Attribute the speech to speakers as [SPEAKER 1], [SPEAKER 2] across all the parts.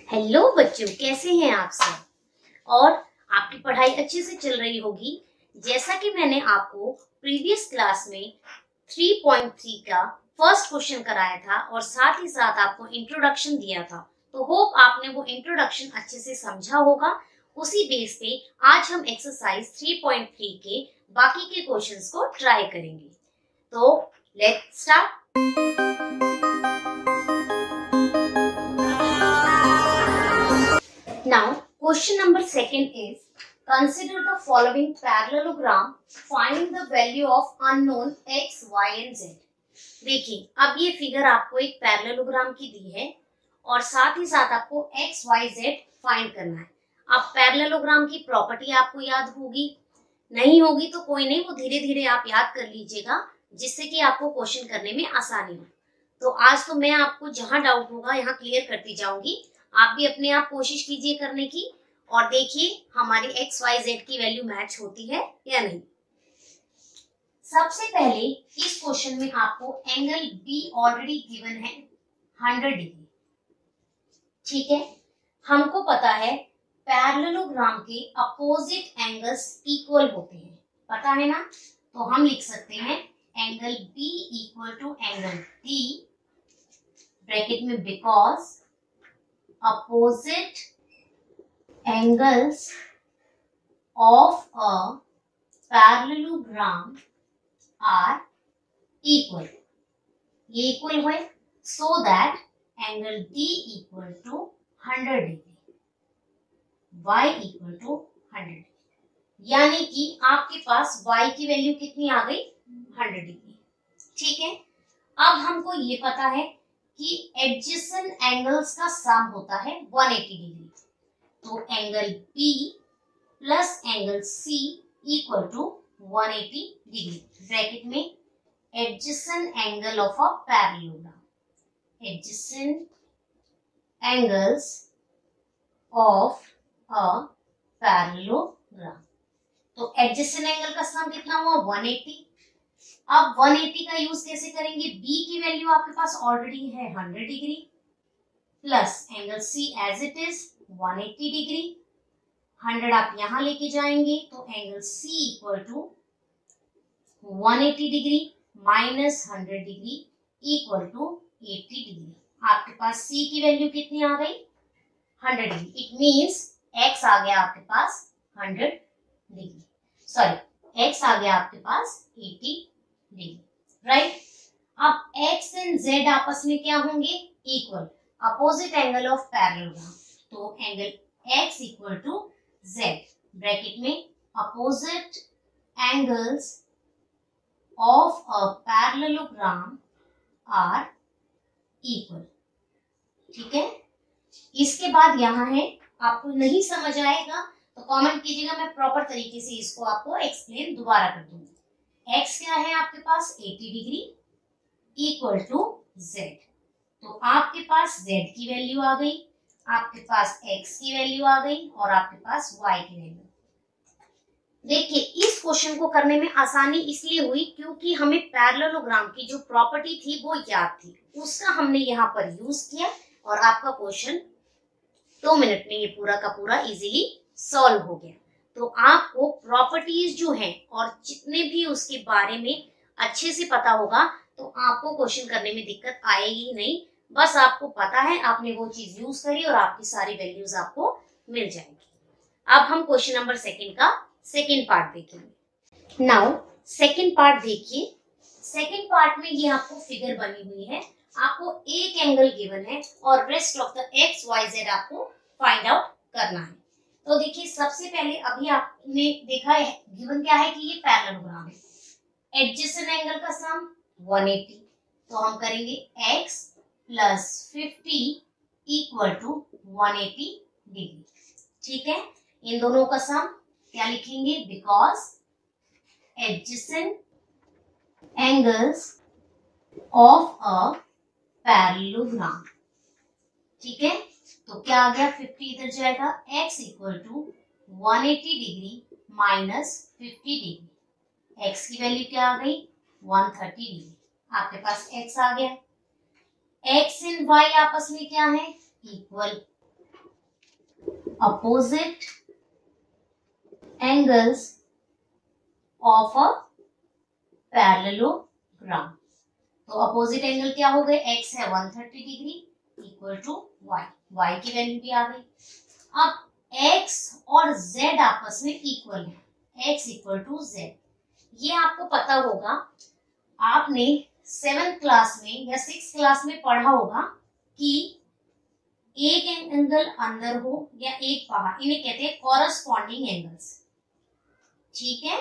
[SPEAKER 1] Hello बच्चों, कैसे हैं आप सब। और आपकी पढ़ाई अच्छे से चल रही होगी। जैसा कि मैंने आपको प्रीवियस क्लास में 3.3 का फर्स्ट क्वेश्चन कराया था और साथ ही साथ आपको इंट्रोडक्शन दिया था, तो होप आपने वो इंट्रोडक्शन अच्छे से समझा होगा। उसी बेस पे आज हम एक्सरसाइज 3.3 के बाकी के क्वेश्चंस को ट्राई करेंगे। तो let's start. Now, question number second is, consider the following parallelogram, find the value of unknown x, y and z। देखिए, अब ये फिगर आपको एक पैरेललोग्राम की दी है और साथ ही साथ आपको x, y, z फाइंड करना है। अब पैरेललोग्राम की प्रॉपर्टी आपको याद होगी, नहीं होगी तो कोई नहीं, वो धीरे धीरे आप याद कर लीजिएगा जिससे कि आपको क्वेश्चन करने में आसानी हो। तो आज तो मैं आपको जहां डाउट होगा यहाँ क्लियर करती जाऊंगी। आप भी अपने आप कोशिश कीजिए करने की और देखिए हमारी एक्स वाई जेड की वैल्यू मैच होती है या नहीं। सबसे पहले इस क्वेश्चन में आपको एंगल बी ऑलरेडी गिवन है 100 डिग्री। ठीक है, हमको पता है पैरेललोग्राम के अपोजिट एंगल्स इक्वल होते हैं, पता है ना। तो हम लिख सकते हैं angle B equal to angle D, bracket में because opposite angles of a parallelogram are equal। ये इक्वल हुए, so that angle D equal to 100 degree, Y equal to 100। यानी कि आपके पास Y की वैल्यू कितनी आ गई 100 डिग्री। ठीक है, अब हमको ये पता है कि एडजेसेंट एंगल्स का सम होता है 180 डिग्री। तो angle P plus angle C equal to 180 degree, bracket में adjacent angle of a parallelogram, adjacent angles of a parallelogram. तो एडजेसेंट एंगल का सम कितना हुआ 180। अब 180 का यूज कैसे करेंगे, B की वैल्यू आपके पास ऑलरेडी है 100 degree plus angle C as it is 180 degree. 100 आप यहां लेके जाएंगे तो angle C equal to 180 degree minus 100 degree equal to 80 degree. आपके पास C की वैल्यू कितनी आ गई 100 डिग्री। इट मींस X आ गया आपके पास 100 डिग्री, सॉरी X आ गया आपके पास 80 डिग्री, राइट। अब x एंड z आपस में क्या होंगे equal, opposite angle of parallelogram. तो angle x equal to z, bracket में opposite angles of a parallelogram are equal. ठीक है, इसके बाद यहाँ है, आपको नहीं समझ आएगा तो कमेंट कीजिएगा, मैं प्रॉपर तरीके से इसको आपको एक्सप्लेन दोबारा कर दूंगी। x क्या है आपके पास 80 डिग्री इक्वल टू z। तो आपके पास z की वैल्यू आ गई, आपके पास x की वैल्यू आ गई और आपके पास y की वैल्यू। देखिए, इस क्वेश्चन को करने में आसानी इसलिए हुई क्योंकि हमें पैरेललोग्राम की जो प्रॉपर्टी थी वो याद थी, उसका हमने यहाँ पर यूज किया और आपका क्वेश्चन 2 मिनट में ये पूरा का पूरा इजीली सॉल्व हो गया। तो आपको प्रॉपर्टीज जो हैं और जितने भी उसके बारे में अच्छे से पता होगा तो आपको क्वेश्चन करने में दिक्कत आएगी नहीं। बस आपको पता है, आपने वो चीज यूज करी और आपकी सारी वैल्यूज आपको मिल जाएगी। अब हम क्वेश्चन नंबर सेकंड का सेकंड पार्ट देखेंगे। नाउ सेकंड पार्ट देखिए। सेकंड पार्ट में ये आपको फिगर बनी हुई है, आपको एक एंगल गिवन है और rest of the X Y Z आपको फाइंड आउट करना है। तो देखिए, सबसे पहले अभी आपने देखा है गिवन क्या है कि ये पैरेललोग्राम है, एडजेसेंट एंगल का सम 180। तो हम करेंगे x plus 50 equal to 180 degree. ठीक है, इन दोनों का सम क्या लिखेंगे, because adjacent angles of a parallelogram. ठीक है, तो क्या आ गया 50 इधर जाएगा, x equal to 180 degree minus 50 degree. x की वैल्यू क्या आ गई 130 डिग्री, आपके पास x आ गया। x एंड y आपस में क्या है equal, opposite angles of a parallelogram। तो अपोजिट एंगल क्या हो गए, x है 130 degree equal to y, y की वैल्यू भी आ गई। अब x और z आपस में इक्वल है, x इक्वल टू z। ये आपको पता होगा, आपने 7th क्लास में या 6th क्लास में पढ़ा होगा कि एक एंगल अंदर हो या एक बाहर, इन्हें कहते हैं कॉरस्पॉन्डिंग एंगल्स। ठीक है,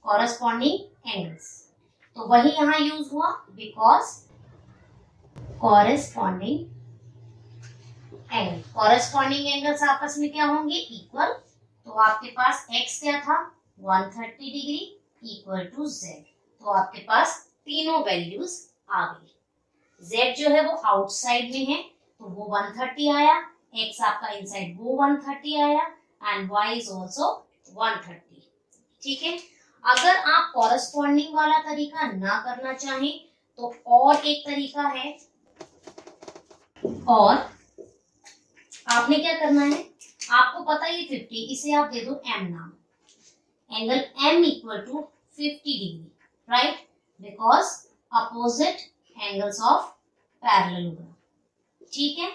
[SPEAKER 1] कॉरस्पॉन्डिंग एंगल्स, तो वही यहां यूज हुआ, because corresponding angle, corresponding angles आपस में क्या होंगे, इक्वल। तो आपके पास x क्या था 130 डिग्री इक्वल टू z, तो आपके पास तीनों वैल्यूज आ गई। z जो है वो आउटसाइड में है तो वो 130 आया, x आपका इनसाइड वो 130 आया, एंड y इज ऑल्सो 130। ठीक है, अगर आप कॉरस्पॉन्डिंग वाला तरीका ना करना चाहें तो और एक तरीका है, और आपने क्या करना है, आपको पता है 50, इसे आप दे दो m नाम, angle m equal to 50 degree, right, because opposite angles of parallelogram. ठीक है,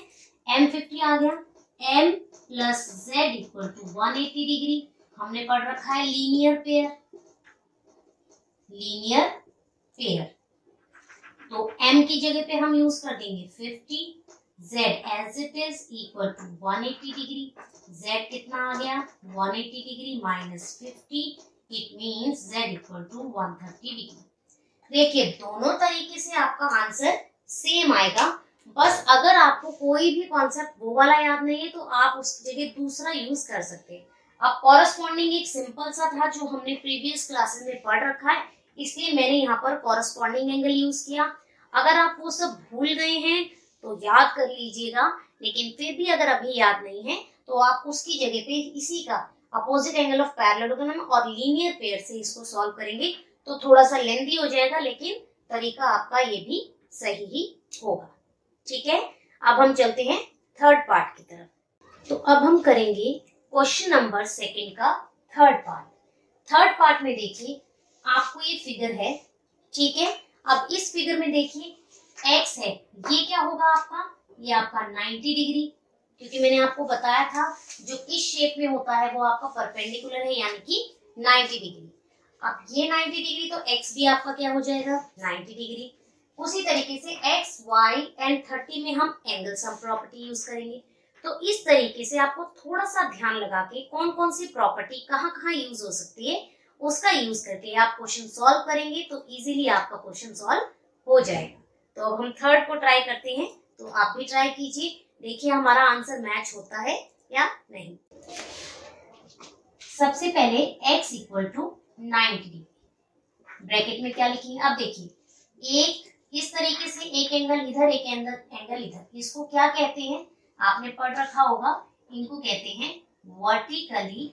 [SPEAKER 1] m 50 आ गया, m plus z equal to 180 degree. हमने पढ़ रखा है लीनियर पेयर, लीनियर पेयर, तो m की जगह पे हम यूज कर देंगे 50, z as it is equal to 180 degree. z कितना आ गया 180 degree minus 50, it means z equal to 130 degree. देखिए दोनों तरीके से आपका आंसर सेम आएगा, बस अगर आपको कोई भी कॉन्सेप्ट वो वाला याद नहीं है तो आप उस जगह दूसरा यूज कर सकते हैं। अब कॉरस्पॉन्डिंग एक सिंपल सा था जो हमने प्रीवियस क्लासेस में पढ़ रखा है, इसलिए मैंने यहाँ पर कॉरस्पॉन्डिंग एंगल यूज किया। अगर आप वो सब भूल गए हैं तो याद कर लीजिएगा, लेकिन फिर भी अगर अभी याद नहीं है तो आप उसकी जगह पे इसी का अपोजिट एंगल ऑफ पैरेललोग्राम और लीनियर पेयर से इसको सॉल्व करेंगे तो थोड़ा सा लेंथी हो जाएगा, लेकिन तरीका आपका ये भी सही ही होगा। ठीक है, अब हम चलते हैं थर्ड पार्ट की तरफ। तो अब हम करेंगे क्वेश्चन नंबर 2 का थर्ड पार्ट। थर्ड पार्ट में देखिए आपको ये फिगर है, ठीक है, अब इस फिगर में देखिए x है, ये क्या होगा आपका, ये आपका 90 डिग्री, क्योंकि मैंने आपको बताया था जो किस शेप में होता है वो आपका परपेंडिकुलर है, यानी कि 90 डिग्री। अब ये 90 डिग्री तो x भी आपका क्या हो जाएगा 90 डिग्री। उसी तरीके से x, y एंड 30 में हम एंगल सम प्रॉपर्टी यूज करेंगे। तो इस तरीके से आपको थोड़ा सा ध्यान लगा के कौन कौन सी प्रॉपर्टी कहाँ कहाँ यूज हो सकती है उसका यूज करके आप क्वेश्चन सॉल्व करेंगे तो इजीली आपका क्वेश्चन सॉल्व हो जाएगा। तो अब हम थर्ड को ट्राई करते हैं, तो आप भी ट्राई कीजिए, देखिए हमारा आंसर मैच होता है या नहीं। सबसे पहले x equal to 90 degree, bracket में क्या लिखेंगे, अब देखिए एक इस तरीके से एक एंगल इधर एक एंगल इधर, इसको क्या कहते हैं आपने पढ़ रखा होगा, इनको कहते हैं वर्टिकली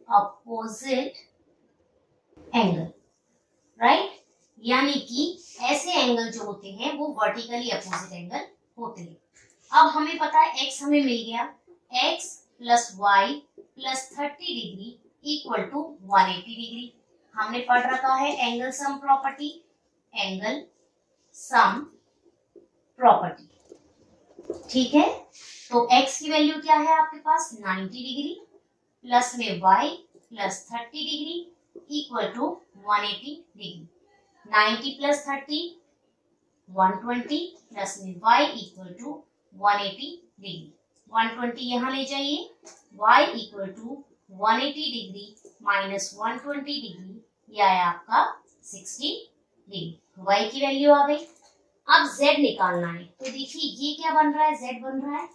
[SPEAKER 1] अपोजिट एंगल, राइट, यानी कि ऐसे एंगल जो होते हैं वो वर्टिकली अपोजिट एंगल होते हैं। अब हमें पता है x हमें मिल गया, x plus Y plus 30 degree equal to 180 degree. हमने पढ़ रखा है angle sum property, angle sum property, ठीक है। तो x की वैल्यू क्या है आपके पास 90 डिग्री प्लस में y plus 30 degree equal to 180 degree. 90 plus 30 120 plus में y इक्वल टू 180 डिग्री। 120 यहाँ ले जाइए, y equal to 180 degree minus 120 degree, यह आया आपका 60 डिग्री। y की वैल्यू आ गई। अब z निकालना है, तो देखिए ये क्या बन रहा है, z बन रहा है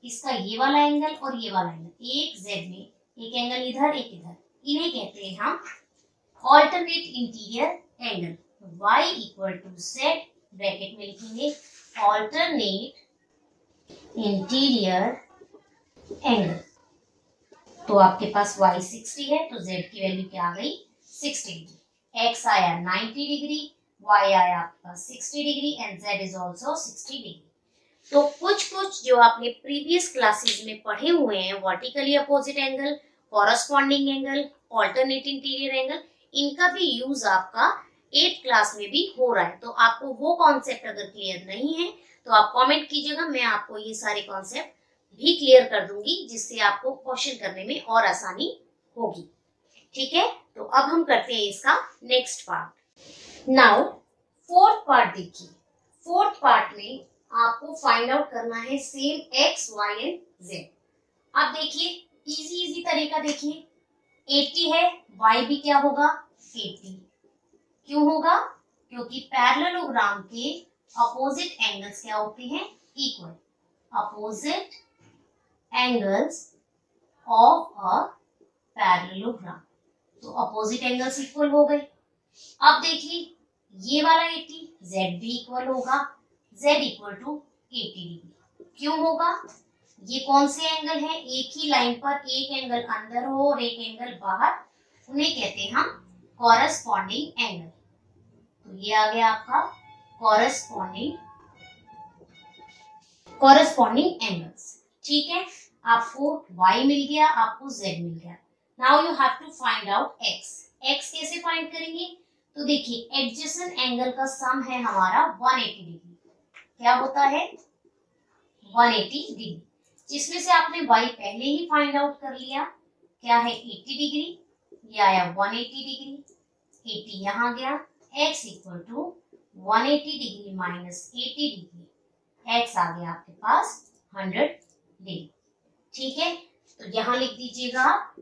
[SPEAKER 1] इसका ये वाला एंगल और ये वाला एंगल, एक z में एक एंगल इधर एक इधर, इन्हें कहते हैं हम alternate interior angle. y equal to z, bracket में लिखेंगे ऑल्टरनेट इंटीरियर एंगल। तो आपके पास y 60 है तो z की वैल्यू क्या आ गई 60 डिग्री। x आया 90 डिग्री, y आया आपका 60 degree and z is also 60 degree. तो कुछ जो आपने प्रीवियस क्लासेस में पढ़े हुए हैं, vertically opposite angle, corresponding angle, alternate interior angle, इनका भी यूज आपका 8th क्लास में भी हो रहा है। तो आपको वो कॉन्सेप्ट अगर क्लियर नहीं है तो आप कमेंट कीजिएगा, मैं आपको ये सारे कॉन्सेप्ट भी क्लियर कर दूंगी, जिससे आपको क्वेश्चन करने में और आसानी होगी। ठीक है, तो अब हम करते हैं इसका next part. Now 4th part देखिए। 4th पार्ट में आपको फाइंड आउट करना है same x, y and z। अब देखिए इजी तरीका देखिए, 80 है, y भी क्या होगा 80। क्यों होगा? क्योंकि पैरेललोग्राम के अपोजिट एंगल्स क्या होते हैं? Equal. Opposite angles of a parallelogram, तो अपोजिट एंगल्स इक्वल हो गए। अब देखिए ये वाला 80, z भी इक्वल होगा, z इक्वल टू 80 डिग्री। क्यों होगा? ये कौन से एंगल है? एक ही लाइन पर एक एंगल अंदर हो और एक एंगल बाहर, उन्हें कहते हैं हम कॉरस्पॉन्डिंग एंगल। तो ये आ गया आपका कॉरस्पॉन्डिंग एंगल्स। ठीक है, आपको y मिल गया, आपको z मिल गया। Now you have to find out x। x कैसे फाइंड करेंगे? तो देखिए एडजेसेंट एंगल का सम है हमारा 180 डिग्री। क्या होता है? 180 डिग्री, जिसमें से आपने y पहले ही फाइंड आउट कर लिया, क्या है 80 डिग्री, ये आया 180 डिग्री, 80 यहाँ गया, x equal to 180 degree minus 80 degree, x आ गया आपके पास 100 डिग्री। ठीक है, तो यहां लिख दीजिएगा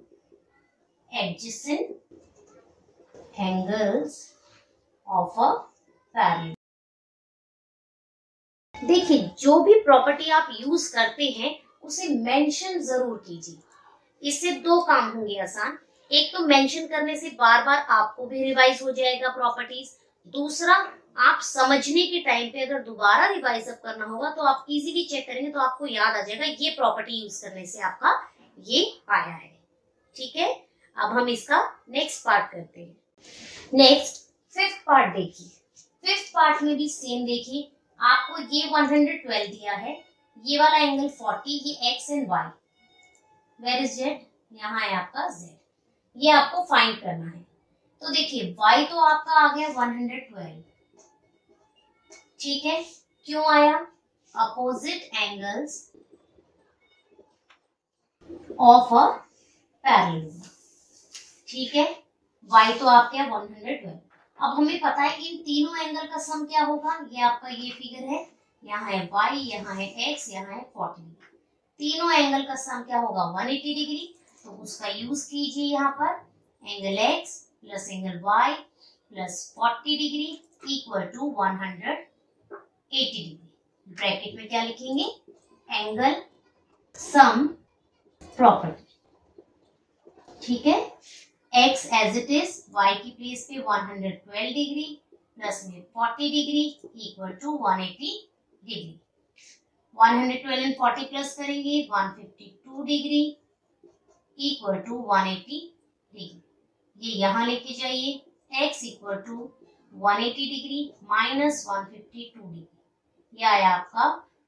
[SPEAKER 1] adjacent angles of a parallel. देखिए जो भी प्रॉपर्टी आप यूज करते हैं उसे मेंशन जरूर कीजिए, इससे दो काम होंगे आसान। एक तो मेंशन करने से बार बार आपको भी रिवाइज हो जाएगा प्रॉपर्टीज, दूसरा आप समझने के टाइम पे अगर दोबारा रिवाइज अप करना होगा तो आप इजीली चेक करेंगे तो आपको याद आ जाएगा ये प्रॉपर्टी यूज करने से आपका ये आया है। ठीक है, अब हम इसका नेक्स्ट पार्ट करते हैं। नेक्स्ट 5th पार्ट देखिए। 5th पार्ट में भी सेम देखिए, आपको ये 112 दिया है, ये वाला एंगल 40, ये x and y, where is z? यहाँ है आपका z, ये आपको फाइंड करना है। तो देखिए y तो आपका आ गया 112। ठीक है, क्यों आया? Opposite angles of a parallelogram. ठीक है, y तो आपका 112। अब हमें पता है इन तीनों एंगल का सम क्या होगा, ये आपका ये फिगर है, यहाँ है y, यहाँ है x, यहाँ है 40 डिग्री। तीनों एंगल का सम क्या होगा? 180 डिग्री। तो उसका यूज कीजिए यहाँ पर, angle x plus angle y plus 40 degree equal to 180 degree. Bracket में क्या लिखेंगे? Angle sum property. ठीक है, x as it is, y की प्लेस पे 112 डिग्री प्लस में 40 degree equal to 180 degree. 112 and 40 प्लस करेंगे 152 डिग्री इक्वल टू 180 डिग्री। ये यहाँ लेके जाइए, x equal to 180 degree minus 152 degree, ये आया आपका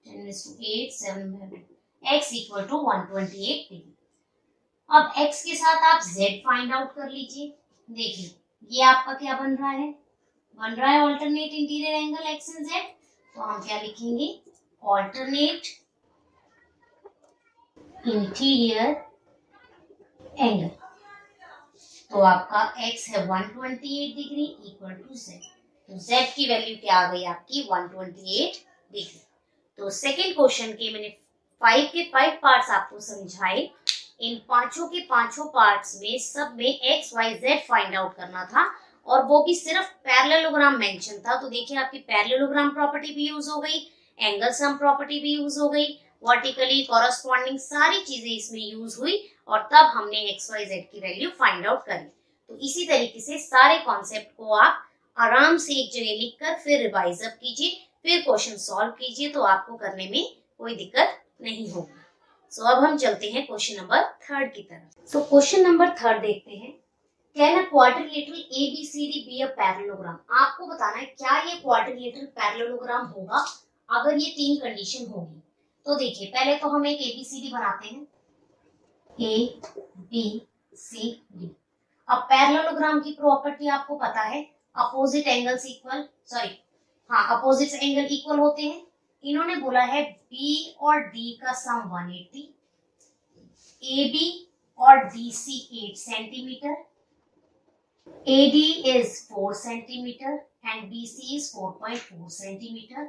[SPEAKER 1] 10⁸ 700, x इक्वल टू 128 डिग्री। अब x के साथ आप z फाइंड आउट कर लीजिए। देखिए ये आपका क्या बन रहा है? बन रहा है alternate interior angle x and z। तो हम क्या लिखेंगे? Alternate interior angle. तो आपका x है 128 डिग्री इक्वल टू z। तो z की वैल्यू क्या आ गई आपकी? 128 डिग्री। तो सेकेंड क्वेश्चन के मैंने 5 के 5 पार्ट्स आपको समझाए। इन पांचों के पांचों पार्ट्स में सब में x, y, z find out करना था और वो भी सिर्फ पैरेललोग्राम मेंशन था। तो देखिए आपकी पैरेललोग्राम प्रॉपर्टी भी यूज हो गई, एंगल सम प्रॉपर्टी भी यूज हो गई, वर्टिकली कॉरस्पॉन्डिंग सारी चीजें इसमें यूज हुई और तब हमने x, y, z की वैल्यू फाइंड आउट करी। तो इसी तरीके से सारे कॉन्सेप्ट को आप आराम से एक जगह लिखकर फिर रिवाइज अप कीजिए, फिर क्वेश्चन सॉल्व कीजिए, तो आपको करने में कोई दिक्कत नहीं होगी। सो अब हम चलते हैं क्वेश्चन नंबर 3 की तरफ। सो क्वेश्चन नंबर 3 देखते हैं। Can a quadrilateral ABCD be a parallelogram? आपको बताना है क्या ये क्वाड्रिलेटरल पैरेललोग्राम होगा। अगर ये तीन कंडीशन होगी तो देखिए पहले तो हम एक एबीसीडी बनाते हैं, ए बी सी डी। अब पैरेललोग्राम की प्रॉपर्टी आपको पता है, अपोजिट एंगल्स इक्वल, सॉरी हाँ अपोजिट एंगल इक्वल होते हैं। इन्होंने बोला है बी और डी का सम 180, ए बी और D C 8 centimetre, AD is 4 centimeter and BC is 4.4 centimeter.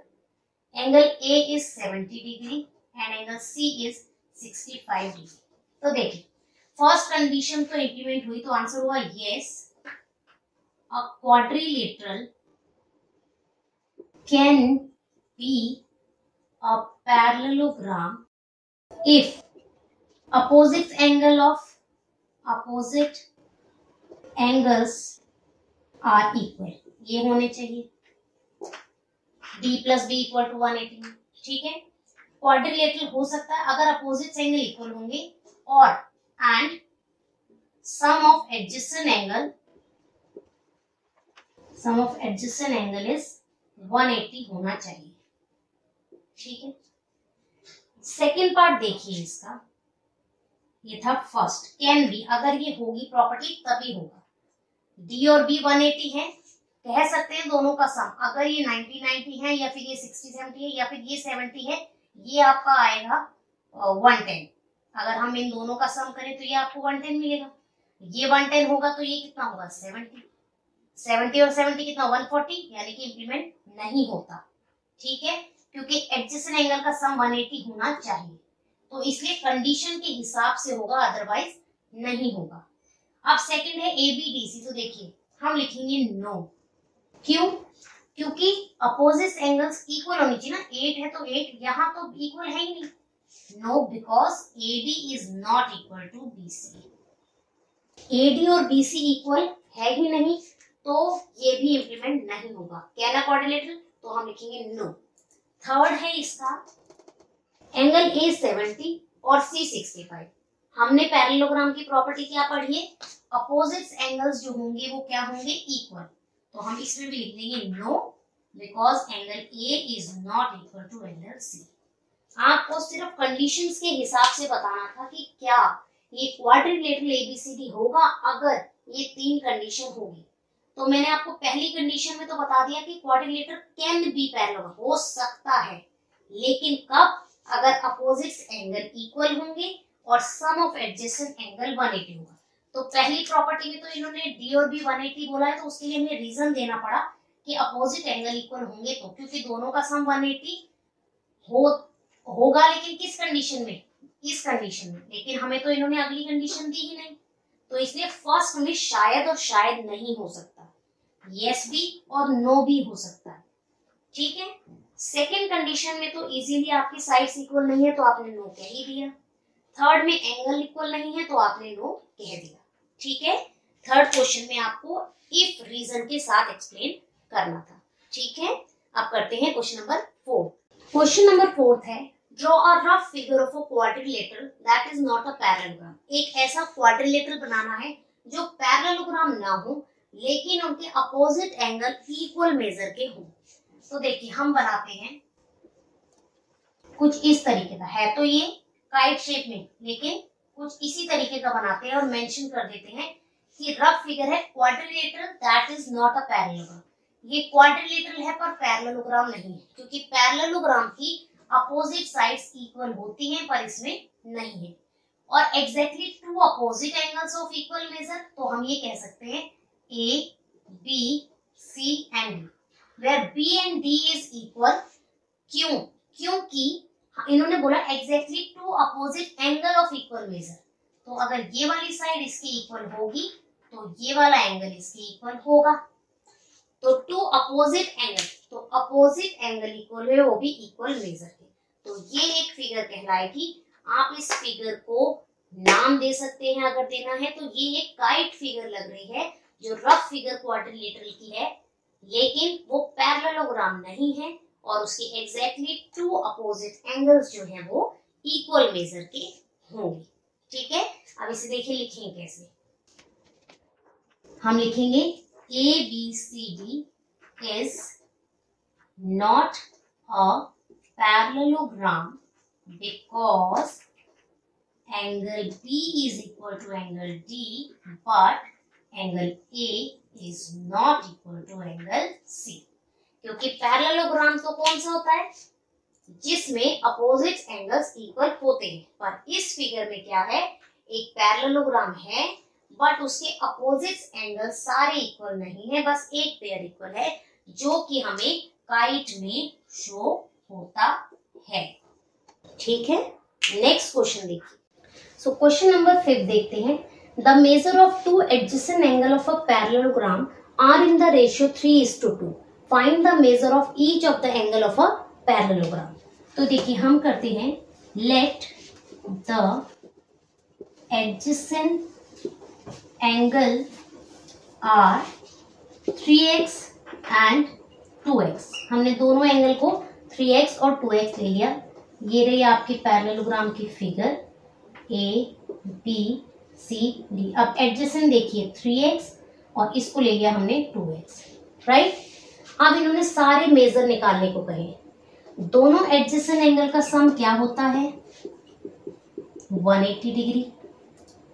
[SPEAKER 1] Angle A is 70 degree and angle C is 65 degree. तो देखिए फर्स्ट कंडीशन तो इंप्लीमेंट हुई तो आंसर हुआ yes, a quadrilateral can be a parallelogram if opposite angles are equal। ये होने चाहिए D plus B equal to 180, ठीक है। क्वाड्रिलेटरल हो सकता है अगर अपोजिट एंगल इक्वल होंगे और and sum of adjacent angle is 180 होना चाहिए, ठीक है। सेकेंड पार्ट देखिए इसका, ये था फर्स्ट, कैन बी, अगर ये होगी प्रॉपर्टी तभी होगा। डी और बी 180 है, कह सकते हैं दोनों का सम, अगर ये 90-90 है या फिर ये 60-70 है या फिर ये 70 है, ये आपका आएगा 110। अगर हम इन दोनों का सम करें तो ये आपको 110 मिलेगा। ये 110 होगा तो ये कितना होगा 70 और 70 कितना 140, यानी कि इंप्लीमेंट नहीं होता, ठीक है, क्योंकि एडजेसेंट एंगल का सम 180 होना चाहिए, तो इसलिए कंडीशन के हिसाब से होगा, अदरवाइज नहीं होगा। अब सेकंड है ABDC, तो देखिए हम लिखेंगे नो, क्यों, क्योंकि अपोजिट एंगल्स इक्वल होनी चाहिए ना, 8 है तो 8, यहाँ तो इक्वल है ही नहीं। No, because AD is not equal to BC। AD और BC इक्वल है ही नहीं तो ये भी इंप्लीमेंट नहीं होगा। क्या ना क्वाड्रिलेटरल, तो हम लिखेंगे नो। थर्ड है इसका एंगल A 70 और C 65। हमने पैरेललोग्राम की प्रॉपर्टी क्या पढ़ी है, अपोजिट एंगल्स जो होंगे वो क्या होंगे इक्वल, तो हम इसमें भी लिख देंगे no, because angle A is not equal to angle C। आपको सिर्फ कंडीशंस के हिसाब से बताना था कि क्या ये क्वाड्रिलेटरल ABCD होगा अगर ये तीन कंडीशन होगी। तो मैंने आपको पहली कंडीशन में तो बता दिया कि क्वाड्रिलेटरल कैन बी पैरेलल, हो सकता है, लेकिन कब, अगर अपोजिट एंगल इक्वल होंगे और सम ऑफ एडजेसेंट एंगल 180 होगा। तो पहली प्रॉपर्टी में तो इन्होंने डी और बी 180 बोला है, तो उसके लिए हमें रीजन देना पड़ा कि अपोजिट एंगल इक्वल होंगे, तो क्योंकि दोनों का सम 180 होगा, लेकिन किस कंडीशन में, इस कंडीशन में, लेकिन हमें तो इन्होंने अगली कंडीशन दी ही नहीं, तो इसलिए फर्स्ट में शायद और शायद नहीं हो सकता, यस भी और नो भी हो सकता है, ठीक है। सेकेंड कंडीशन में तो इजीली आपकी साइड्स इक्वल नहीं है तो आपने नो कह ही दिया। थर्ड में एंगल इक्वल नहीं है तो आपने नो कह दिया, ठीक है। थर्ड क्वेश्चन में आपको इफ रीजन के साथ एक्सप्लेन करना था, ठीक है। अब करते हैं क्वेश्चन नंबर 4। क्वेश्चन नंबर 4 है, draw a rough figure of a quadrilateral that is not a parallelogram. एक ऐसा क्वाड्रिलेटरल बनाना है जो पैरेललोग्राम ना हो लेकिन उनके अपोजिट एंगल इक्वल मेजर के हो। तो देखिए हम बनाते हैं कुछ इस तरीके का, है तो ये काइट शेप में, लेकिन कुछ इसी तरीके का बनाते हैं और मेंशन कर देते हैं कि रफ फिगर है quadrilateral that is not a parallelogram. ये क्वाड्रिलेटरल है पर पैरेललोग्राम नहीं है, क्योंकि पैरेललोग्राम की अपोजिट साइड्स इक्वल होती हैं पर इसमें नहीं है। और exactly two opposite angles of equal measure, तो हम ये कह सकते हैं A, B, C and D, where B and D is equal। क्यों, क्योंकि इन्होंने बोला exactly two opposite angle of equal measure, तो अगर ये वाली साइड इसकी इक्वल होगी तो ये वाला एंगल इसकी इक्वल होगा। तो टू अपोजिट एंगल, तो अपोजिट एंगल इक्वल है वो भी इक्वल मेजर के, तो ये एक फिगर कहलाएगी। आप इस फिगर को नाम दे सकते हैं अगर देना है, तो ये एक काइट फिगर लग रही है जो रफ फिगर क्वाड्रिलेटरल की है, लेकिन वो पैरेललोग्राम नहीं है और उसके एग्जैक्टली टू अपोजिट एंगल्स जो है वो इक्वल मेजर के होंगे, ठीक है। अब इसे देखिए लिखेंगे कैसे, हम लिखेंगे ABCD is not a parallelogram because angle B is equal to angle D, but angle A is not equal to angle C. क्योंकि पैरेललोग्राम तो कौन सा होता है, जिसमें अपोजिट एंगल्स इक्वल होते हैं, पर इस फिगर में क्या है, एक पैरेललोग्राम है बट उसके अपोजिट एंगल सारे इक्वल नहीं है, बस एक पेयर इक्वल है, जो कि हमें काइट में शो होता है। ठीक है, नेक्स्ट क्वेश्चन देखिए। सो क्वेश्चन नंबर 5 देखते हैं। The measure of two adjacent angle of a parallelogram are in the ratio 3:2। Find the measure of each of the angle of a parallelogram. तो देखिए हम करते हैं, let the adjacent angle are 3x and 2x। हमने दोनों angle को 3x और 2x ले लिया। ये रही आपकी पैरेललोग्राम की figure A B C D। अब एडजेसेंट देखिए 3x और इसको ले लिया हमने 2x, राइट। अब इन्होंने सारे मेजर निकालने को कहे। दोनों एडजेसेंट एंगल का सम क्या होता है, 180 डिग्री।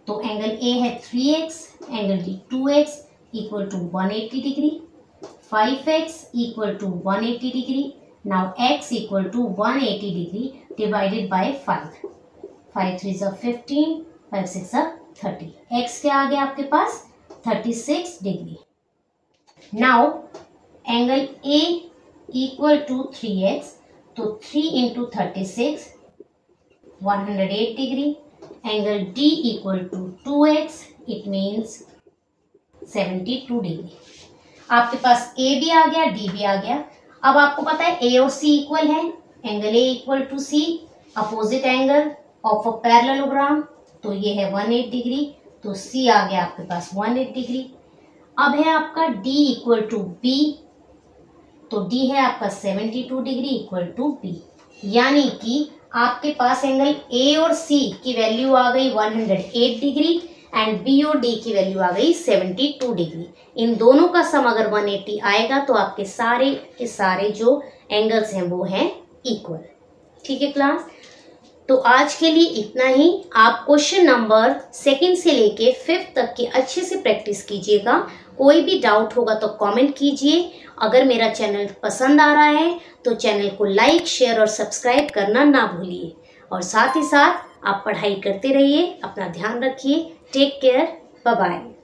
[SPEAKER 1] तो एंगल A है 3x, angle D 2x equal to 180 degree, 5x equal to 180 degree. Now x equal to 180 degree divided by 5। 5 3 = 15, 5 6 = 30। x क्या आ गया आपके पास, 36 degree. Now angle A equal to 3x, तो 3 into 36 108 degree. Angle D equal to 2x, it means 72 degree. आपके पास A भी आ गया, D भी आ गया। अब आपको पता है A और C इक्वल है, angle A equal to C, opposite angle of a parallelogram, तो ये है 180 डिग्री, तो C आ गया आपके पास 180 डिग्री। अब है आपका D इक्वल टू B, तो D है आपका 72 डिग्री इक्वल टू B, यानी कि आपके पास एंगल A और C की वैल्यू आ गई 108 डिग्री एंड B और D की वैल्यू आ गई 72 डिग्री। इन दोनों का सम अगर 180 आएगा तो आपके सारे के सारे जो एंगल्स हैं वो हैं इक्वल। ठीक है क्लास, तो आज के लिए इतना ही। आप क्वेश्चन नंबर 2 से लेके 5 तक की अच्छे से प्रैक्टिस कीजिएगा। कोई भी डाउट होगा तो कमेंट कीजिए। अगर मेरा चैनल पसंद आ रहा है तो चैनल को लाइक, शेयर और सब्सक्राइब करना ना भूलिए, और साथ ही साथ आप पढ़ाई करते रहिए। अपना ध्यान रखिए। Take care, bye bye.